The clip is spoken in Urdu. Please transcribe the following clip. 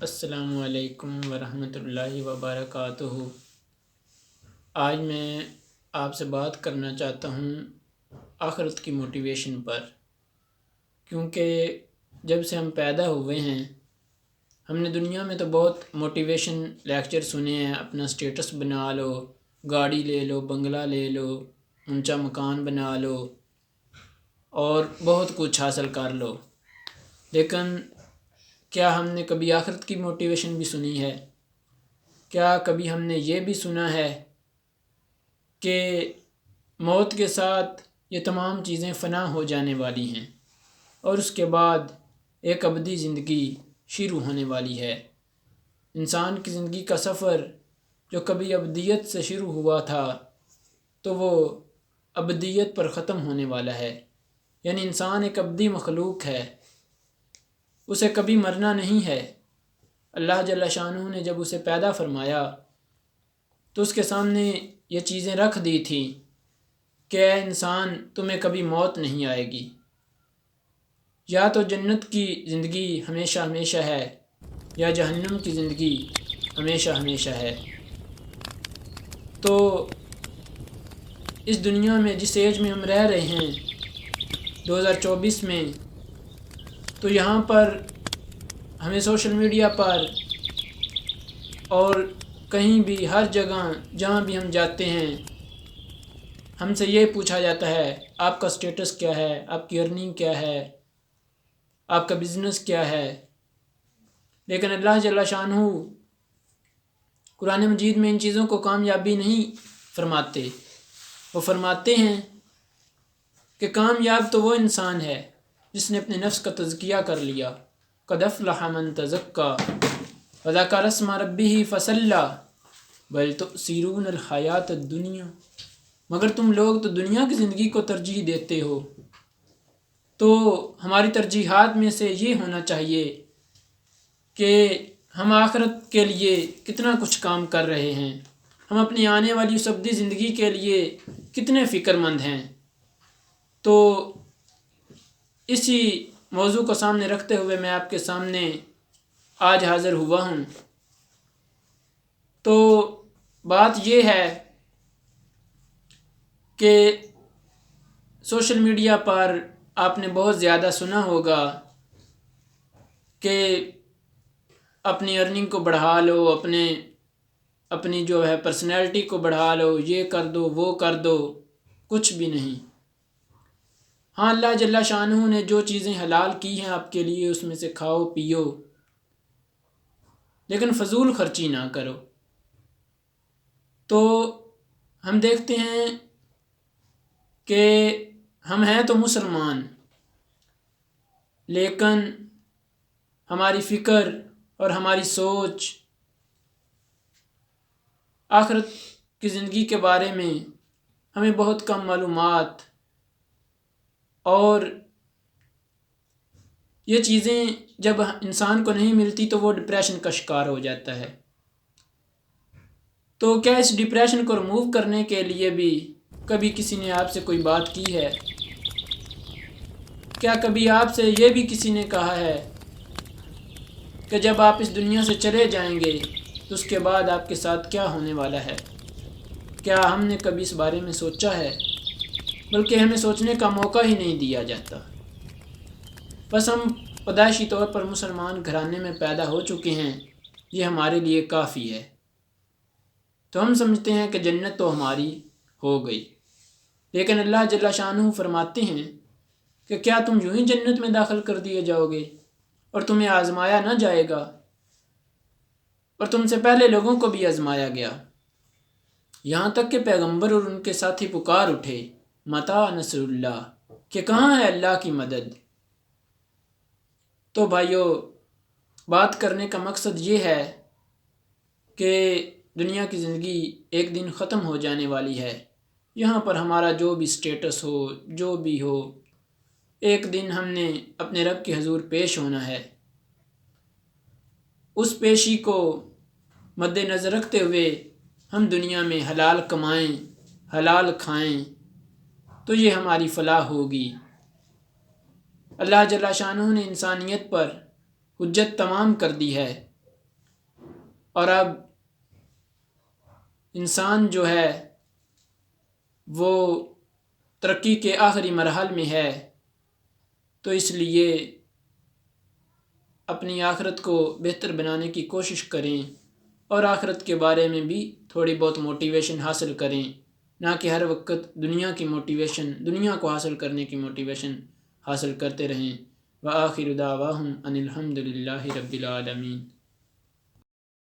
السلام علیکم ورحمۃ اللہ وبرکاتہ۔ آج میں آپ سے بات کرنا چاہتا ہوں آخرت کی موٹیویشن پر، کیونکہ جب سے ہم پیدا ہوئے ہیں ہم نے دنیا میں تو بہت موٹیویشن لیکچر سنے ہیں، اپنا سٹیٹس بنا لو، گاڑی لے لو، بنگلہ لے لو، اونچا مکان بنا لو اور بہت کچھ حاصل کر لو، لیکن کیا ہم نے کبھی آخرت کی موٹیویشن بھی سنی ہے؟ کیا کبھی ہم نے یہ بھی سنا ہے کہ موت کے ساتھ یہ تمام چیزیں فنا ہو جانے والی ہیں اور اس کے بعد ایک ابدی زندگی شروع ہونے والی ہے؟ انسان کی زندگی کا سفر جو کبھی ابدیت سے شروع ہوا تھا تو وہ ابدیت پر ختم ہونے والا ہے، یعنی انسان ایک ابدی مخلوق ہے، اسے کبھی مرنا نہیں ہے۔ اللہ جل شانہ نے جب اسے پیدا فرمایا تو اس کے سامنے یہ چیزیں رکھ دی تھیں کہ اے انسان، تمہیں کبھی موت نہیں آئے گی، یا تو جنت کی زندگی ہمیشہ ہمیشہ ہے یا جہنم کی زندگی ہمیشہ ہمیشہ ہے۔ تو اس دنیا میں جس ایج میں ہم رہ رہے ہیں 2024 میں، تو یہاں پر ہمیں سوشل میڈیا پر اور کہیں بھی ہر جگہ جہاں بھی ہم جاتے ہیں ہم سے یہ پوچھا جاتا ہے آپ کا سٹیٹس کیا ہے، آپ کی ارننگ کیا ہے، آپ کا بزنس کیا ہے، لیکن اللہ جل شانہ قرآن مجید میں ان چیزوں کو کامیابی نہیں فرماتے۔ وہ فرماتے ہیں کہ کامیاب تو وہ انسان ہے جس نے اپنے نفس کا تزکیہ کر لیا، قد افلح من تزکی وذکر اسم ربہ فصلی بل تؤثرون الحیاۃ الدنیا۔ مگر تم لوگ تو دنیا کی زندگی کو ترجیح دیتے ہو، تو ہماری ترجیحات میں سے یہ ہونا چاہیے کہ ہم آخرت کے لیے کتنا کچھ کام کر رہے ہیں، ہم اپنی آنے والی اس ابدی زندگی کے لیے کتنے فکر مند ہیں۔ تو اسی موضوع کو سامنے رکھتے ہوئے میں آپ کے سامنے آج حاضر ہوا ہوں۔ تو بات یہ ہے کہ سوشل میڈیا پر آپ نے بہت زیادہ سنا ہوگا کہ اپنی ارننگ کو بڑھا لو، اپنی جو ہے پرسنالٹی کو بڑھا لو، یہ کر دو وہ کر دو، کچھ بھی نہیں۔ ہاں، اللہ جل شانہ نے جو چیزیں حلال کی ہیں آپ کے لیے اس میں سے کھاؤ پیو، لیکن فضول خرچی نہ کرو۔ تو ہم دیکھتے ہیں کہ ہم ہیں تو مسلمان، لیکن ہماری فکر اور ہماری سوچ آخرت کی زندگی کے بارے میں ہمیں بہت کم معلومات، اور یہ چیزیں جب انسان کو نہیں ملتی تو وہ ڈپریشن کا شکار ہو جاتا ہے۔ تو کیا اس ڈپریشن کو ریموو کرنے کے لیے بھی کبھی کسی نے آپ سے کوئی بات کی ہے؟ کیا کبھی آپ سے یہ بھی کسی نے کہا ہے کہ جب آپ اس دنیا سے چلے جائیں گے تو اس کے بعد آپ کے ساتھ کیا ہونے والا ہے؟ کیا ہم نے کبھی اس بارے میں سوچا ہے؟ بلکہ ہمیں سوچنے کا موقع ہی نہیں دیا جاتا۔ بس ہم پیدائشی طور پر مسلمان گھرانے میں پیدا ہو چکے ہیں، یہ ہمارے لیے کافی ہے۔ تو ہم سمجھتے ہیں کہ جنت تو ہماری ہو گئی، لیکن اللہ جل شانہ فرماتے ہیں کہ کیا تم یوں ہی جنت میں داخل کر دیے جاؤ گے اور تمہیں آزمایا نہ جائے گا؟ اور تم سے پہلے لوگوں کو بھی آزمایا گیا، یہاں تک کہ پیغمبر اور ان کے ساتھی پکار اٹھے متی نصر اللہ، کہ کہاں ہے اللہ کی مدد؟ تو بھائیو، بات کرنے کا مقصد یہ ہے کہ دنیا کی زندگی ایک دن ختم ہو جانے والی ہے۔ یہاں پر ہمارا جو بھی سٹیٹس ہو، جو بھی ہو، ایک دن ہم نے اپنے رب کے حضور پیش ہونا ہے۔ اس پیشی کو مد نظر رکھتے ہوئے ہم دنیا میں حلال کمائیں، حلال کھائیں، تو یہ ہماری فلاح ہوگی۔ اللہ جل شانہ نے انسانیت پر حجت تمام کر دی ہے، اور اب انسان جو ہے وہ ترقی کے آخری مرحل میں ہے، تو اس لیے اپنی آخرت کو بہتر بنانے کی کوشش کریں اور آخرت کے بارے میں بھی تھوڑی بہت موٹیویشن حاصل کریں، نہ کہ ہر وقت دنیا کو حاصل کرنے کی موٹیویشن حاصل کرتے رہیں۔ وآخر دعواہم ان الحمد للہ رب العالمین۔